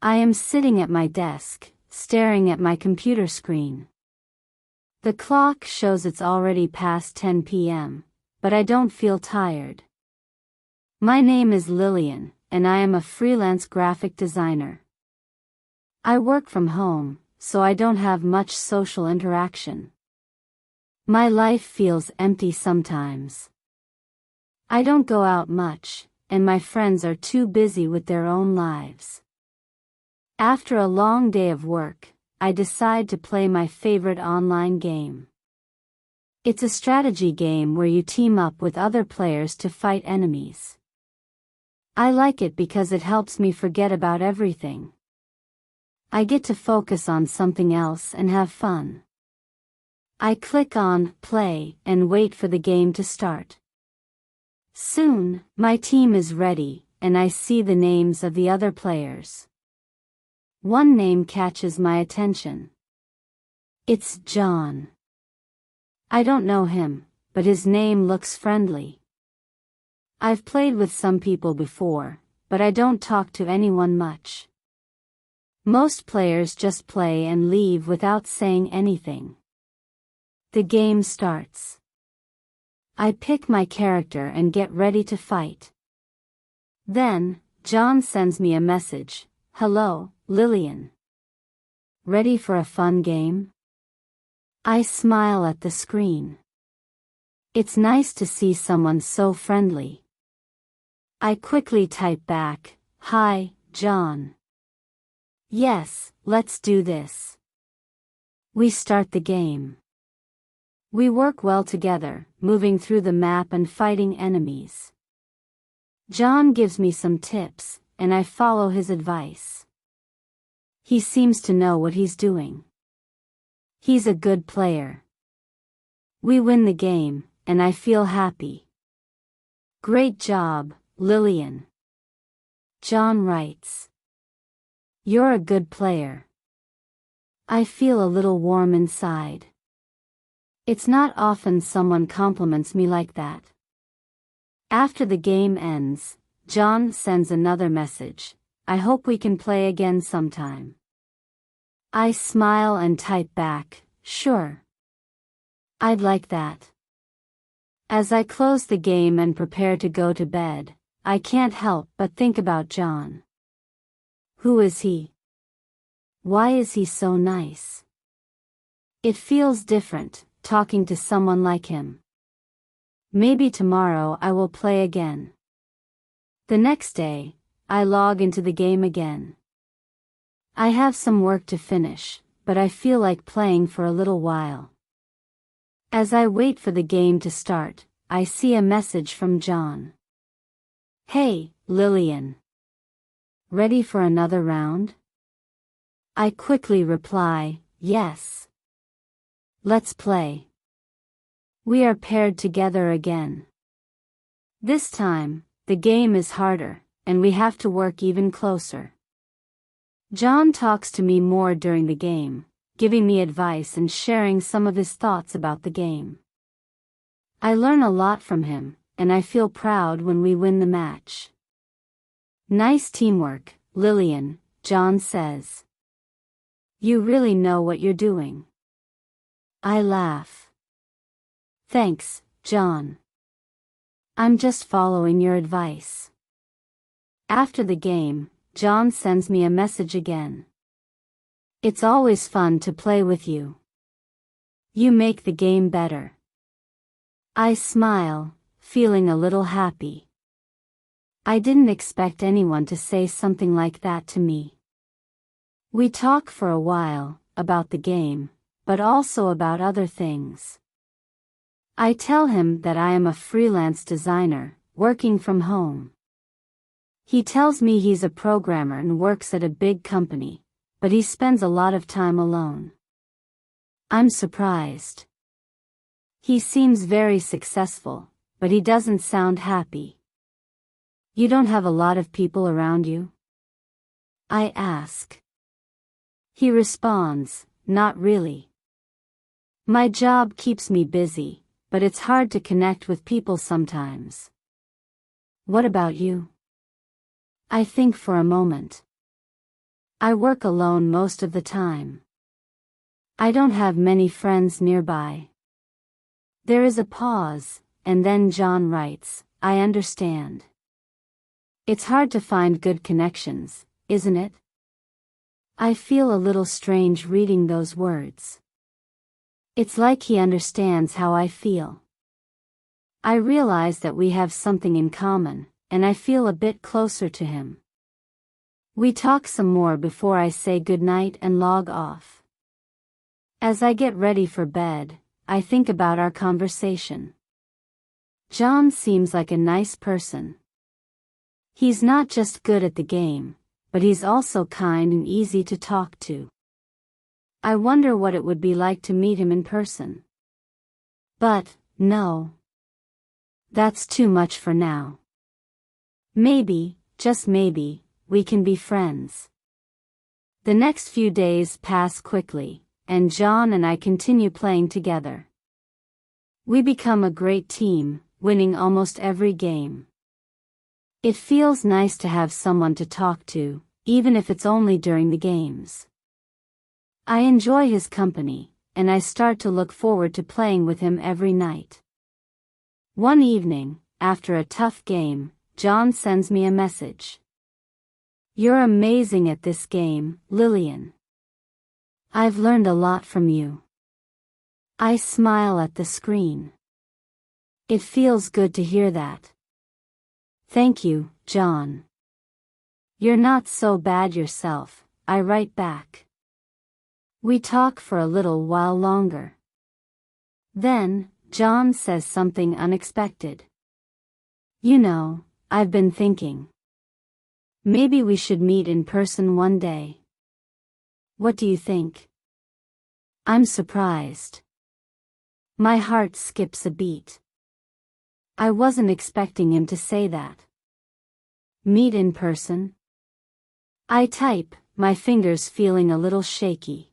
I am sitting at my desk, staring at my computer screen. The clock shows it's already past 10 p.m., but I don't feel tired. My name is Lillian, and I am a freelance graphic designer. I work from home, so I don't have much social interaction. My life feels empty sometimes. I don't go out much, and my friends are too busy with their own lives. After a long day of work, I decide to play my favorite online game. It's a strategy game where you team up with other players to fight enemies. I like it because it helps me forget about everything. I get to focus on something else and have fun. I click on play and wait for the game to start. Soon, my team is ready, and I see the names of the other players. One name catches my attention. It's John. I don't know him, but his name looks friendly. I've played with some people before, but I don't talk to anyone much. Most players just play and leave without saying anything. The game starts. I pick my character and get ready to fight. Then, John sends me a message. Hello, Lillian. Ready for a fun game? I smile at the screen. It's nice to see someone so friendly. I quickly type back, Hi, John. Yes, let's do this. We start the game. We work well together, moving through the map and fighting enemies. John gives me some tips, and I follow his advice. He seems to know what he's doing. He's a good player. We win the game, and I feel happy. Great job, Lillian. John writes. You're a good player. I feel a little warm inside. It's not often someone compliments me like that. After the game ends, John sends another message. I hope we can play again sometime. I smile and type back, sure. I'd like that. As I close the game and prepare to go to bed, I can't help but think about John. Who is he? Why is he so nice? It feels different, talking to someone like him. Maybe tomorrow I will play again. The next day, I log into the game again. I have some work to finish, but I feel like playing for a little while. As I wait for the game to start, I see a message from John. Hey, Lillian. Ready for another round? I quickly reply, yes. Let's play. We are paired together again. This time, the game is harder, and we have to work even closer. John talks to me more during the game, giving me advice and sharing some of his thoughts about the game. I learn a lot from him, and I feel proud when we win the match. Nice teamwork, Lillian, John says. You really know what you're doing. I laugh. Thanks, John. I'm just following your advice. After the game, John sends me a message again. It's always fun to play with you. You make the game better. I smile, feeling a little happy. I didn't expect anyone to say something like that to me. We talk for a while, about the game, but also about other things. I tell him that I am a freelance designer, working from home. He tells me he's a programmer and works at a big company, but he spends a lot of time alone. I'm surprised. He seems very successful, but he doesn't sound happy. You don't have a lot of people around you? I ask. He responds, not really. My job keeps me busy, but it's hard to connect with people sometimes. What about you? I think for a moment. I work alone most of the time. I don't have many friends nearby. There is a pause, and then John writes, I understand. It's hard to find good connections, isn't it? I feel a little strange reading those words. It's like he understands how I feel. I realize that we have something in common, and I feel a bit closer to him. We talk some more before I say goodnight and log off. As I get ready for bed, I think about our conversation. John seems like a nice person. He's not just good at the game, but he's also kind and easy to talk to. I wonder what it would be like to meet him in person. But, no. That's too much for now. Maybe, just maybe, we can be friends. The next few days pass quickly, and John and I continue playing together. We become a great team, winning almost every game. It feels nice to have someone to talk to, even if it's only during the games. I enjoy his company, and I start to look forward to playing with him every night. One evening, after a tough game, John sends me a message. You're amazing at this game, Lillian. I've learned a lot from you. I smile at the screen. It feels good to hear that. Thank you, John. You're not so bad yourself, I write back. We talk for a little while longer. Then, John says something unexpected. You know, I've been thinking. Maybe we should meet in person one day. What do you think? I'm surprised. My heart skips a beat. I wasn't expecting him to say that. Meet in person? I type, my fingers feeling a little shaky.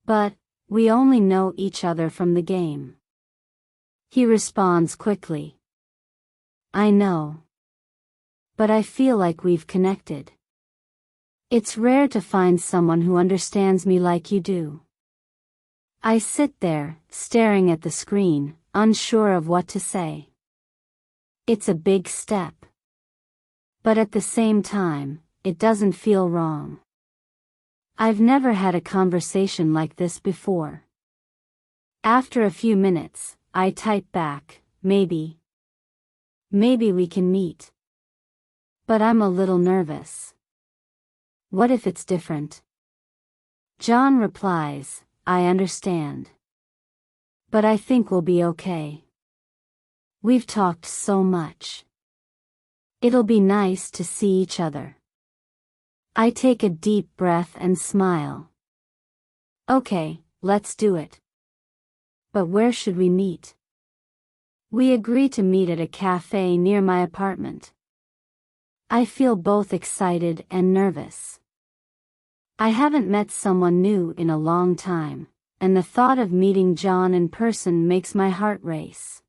But, we only know each other from the game. He responds quickly. I know. But I feel like we've connected. It's rare to find someone who understands me like you do. I sit there, staring at the screen, unsure of what to say. It's a big step. But at the same time, it doesn't feel wrong. I've never had a conversation like this before. After a few minutes, I type back, maybe. Maybe we can meet. But I'm a little nervous. What if it's different? John replies, I understand. But I think we'll be okay. We've talked so much. It'll be nice to see each other. I take a deep breath and smile. Okay, let's do it. But where should we meet? We agree to meet at a cafe near my apartment. I feel both excited and nervous. I haven't met someone new in a long time, and the thought of meeting John in person makes my heart race.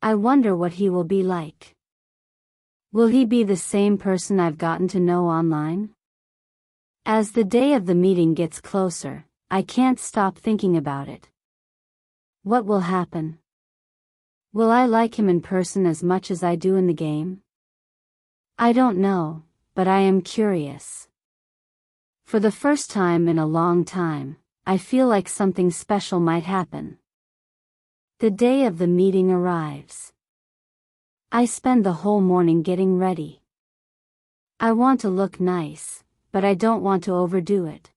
I wonder what he will be like. Will he be the same person I've gotten to know online? As the day of the meeting gets closer, I can't stop thinking about it. What will happen? Will I like him in person as much as I do in the game? I don't know, but I am curious. For the first time in a long time, I feel like something special might happen. The day of the meeting arrives. I spend the whole morning getting ready. I want to look nice, but I don't want to overdo it.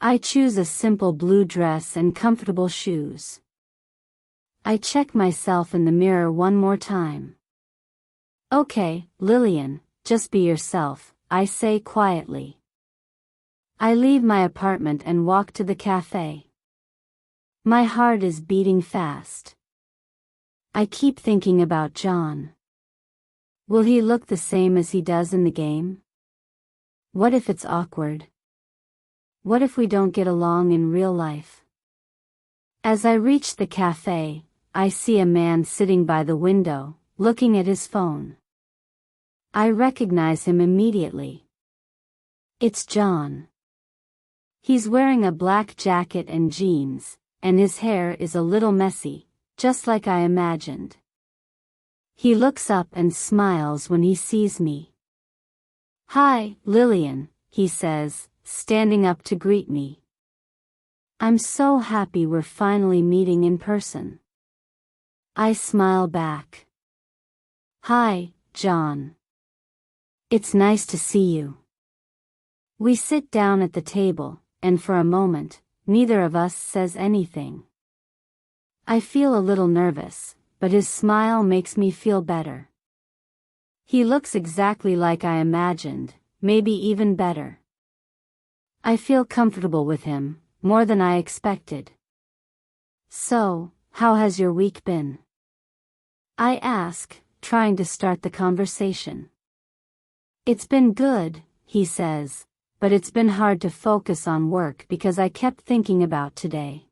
I choose a simple blue dress and comfortable shoes. I check myself in the mirror one more time. Okay, Lillian, just be yourself, I say quietly. I leave my apartment and walk to the cafe. My heart is beating fast. I keep thinking about John. Will he look the same as he does in the game? What if it's awkward? What if we don't get along in real life? As I reach the cafe, I see a man sitting by the window, looking at his phone. I recognize him immediately. It's John. He's wearing a black jacket and jeans, and his hair is a little messy, just like I imagined. He looks up and smiles when he sees me. "Hi, Lillian," he says, standing up to greet me. I'm so happy we're finally meeting in person. I smile back. "Hi, John. It's nice to see you." We sit down at the table, and for a moment, neither of us says anything. I feel a little nervous, but his smile makes me feel better. He looks exactly like I imagined, maybe even better. I feel comfortable with him, more than I expected. "So, how has your week been?" I ask, trying to start the conversation. "It's been good," he says, "but it's been hard to focus on work because I kept thinking about today."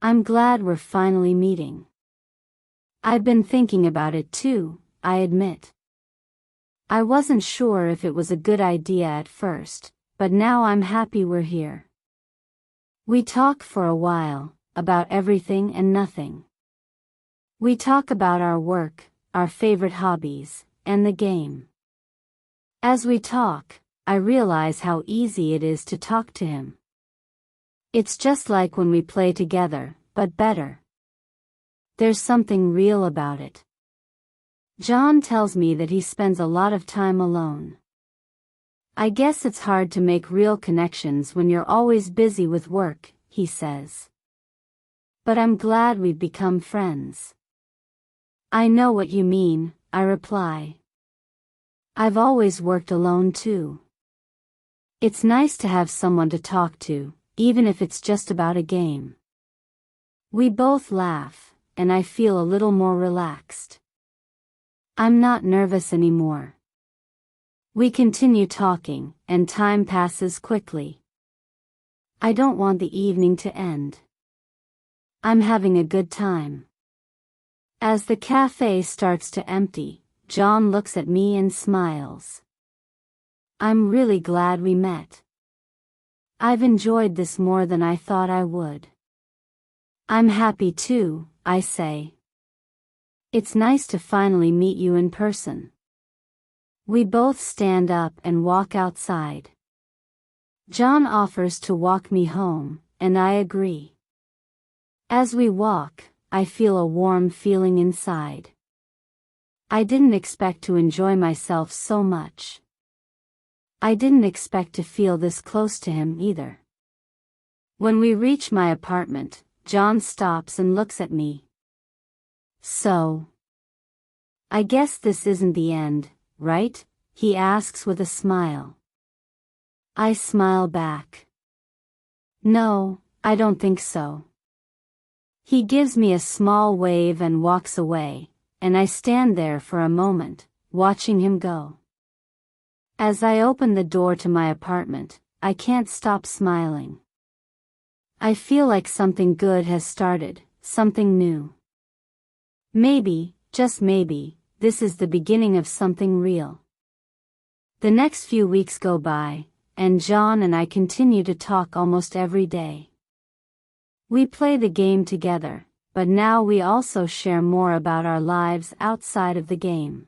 I'm glad we're finally meeting. I've been thinking about it too, I admit. I wasn't sure if it was a good idea at first, but now I'm happy we're here. We talk for a while, about everything and nothing. We talk about our work, our favorite hobbies, and the game. As we talk, I realize how easy it is to talk to him. It's just like when we play together, but better. There's something real about it. John tells me that he spends a lot of time alone. I guess it's hard to make real connections when you're always busy with work, he says. But I'm glad we've become friends. I know what you mean, I reply. I've always worked alone too. It's nice to have someone to talk to, even if it's just about a game. We both laugh, and I feel a little more relaxed. I'm not nervous anymore. We continue talking, and time passes quickly. I don't want the evening to end. I'm having a good time. As the cafe starts to empty, John looks at me and smiles. I'm really glad we met. I've enjoyed this more than I thought I would. I'm happy too, I say. It's nice to finally meet you in person. We both stand up and walk outside. John offers to walk me home, and I agree. As we walk, I feel a warm feeling inside. I didn't expect to enjoy myself so much. I didn't expect to feel this close to him either. When we reach my apartment, John stops and looks at me. "So, I guess this isn't the end, right?" he asks with a smile. I smile back. "No, I don't think so." He gives me a small wave and walks away, and I stand there for a moment, watching him go. As I open the door to my apartment, I can't stop smiling. I feel like something good has started, something new. Maybe, just maybe, this is the beginning of something real. The next few weeks go by, and John and I continue to talk almost every day. We play the game together, but now we also share more about our lives outside of the game.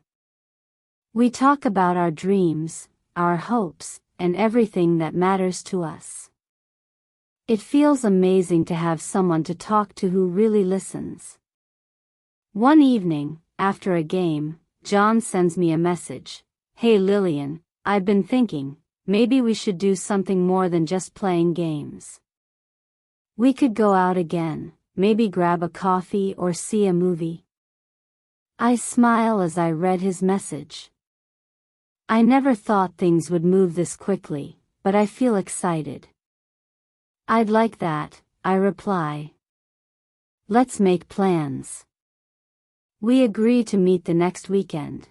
We talk about our dreams, our hopes, and everything that matters to us. It feels amazing to have someone to talk to who really listens. One evening, after a game, John sends me a message. "Hey Lillian, I've been thinking, maybe we should do something more than just playing games. We could go out again, maybe grab a coffee or see a movie." I smile as I read his message. I never thought things would move this quickly, but I feel excited. "I'd like that," I reply. "Let's make plans." We agree to meet the next weekend.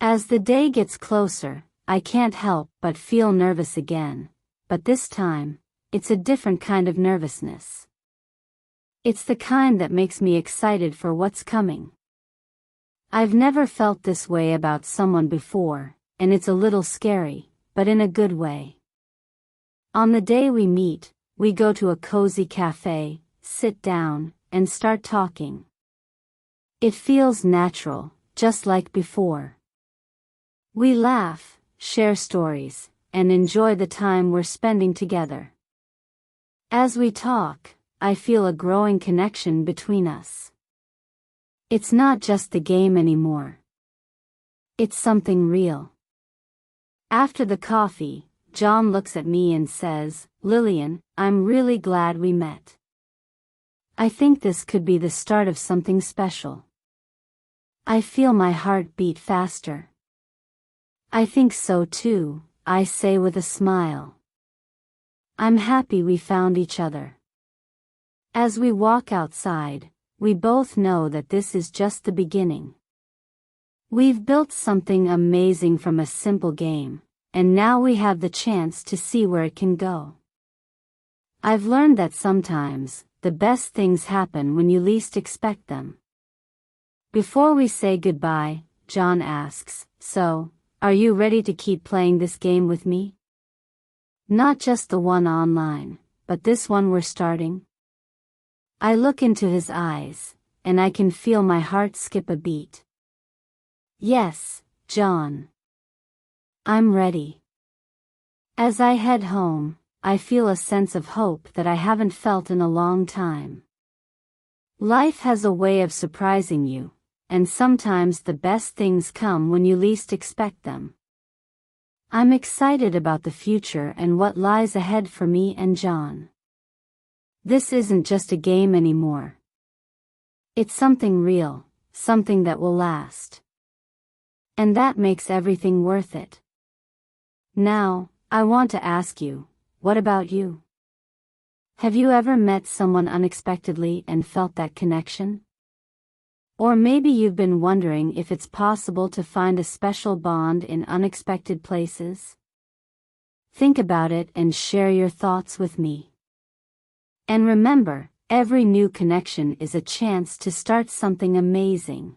As the day gets closer, I can't help but feel nervous again, but this time, it's a different kind of nervousness. It's the kind that makes me excited for what's coming. I've never felt this way about someone before, and it's a little scary, but in a good way. On the day we meet, we go to a cozy cafe, sit down, and start talking. It feels natural, just like before. We laugh, share stories, and enjoy the time we're spending together. As we talk, I feel a growing connection between us. It's not just the game anymore. It's something real. After the coffee, John looks at me and says, "Lillian, I'm really glad we met. I think this could be the start of something special." I feel my heart beat faster. "I think so too," I say with a smile. I'm happy we found each other. As we walk outside, we both know that this is just the beginning. We've built something amazing from a simple game, and now we have the chance to see where it can go. I've learned that sometimes, the best things happen when you least expect them. Before we say goodbye, John asks, "So, are you ready to keep playing this game with me? Not just the one online, but this one we're starting?" I look into his eyes, and I can feel my heart skip a beat. "Yes, John. I'm ready." As I head home, I feel a sense of hope that I haven't felt in a long time. Life has a way of surprising you, and sometimes the best things come when you least expect them. I'm excited about the future and what lies ahead for me and John. This isn't just a game anymore. It's something real, something that will last. And that makes everything worth it. Now, I want to ask you, what about you? Have you ever met someone unexpectedly and felt that connection? Or maybe you've been wondering if it's possible to find a special bond in unexpected places? Think about it and share your thoughts with me. And remember, every new connection is a chance to start something amazing.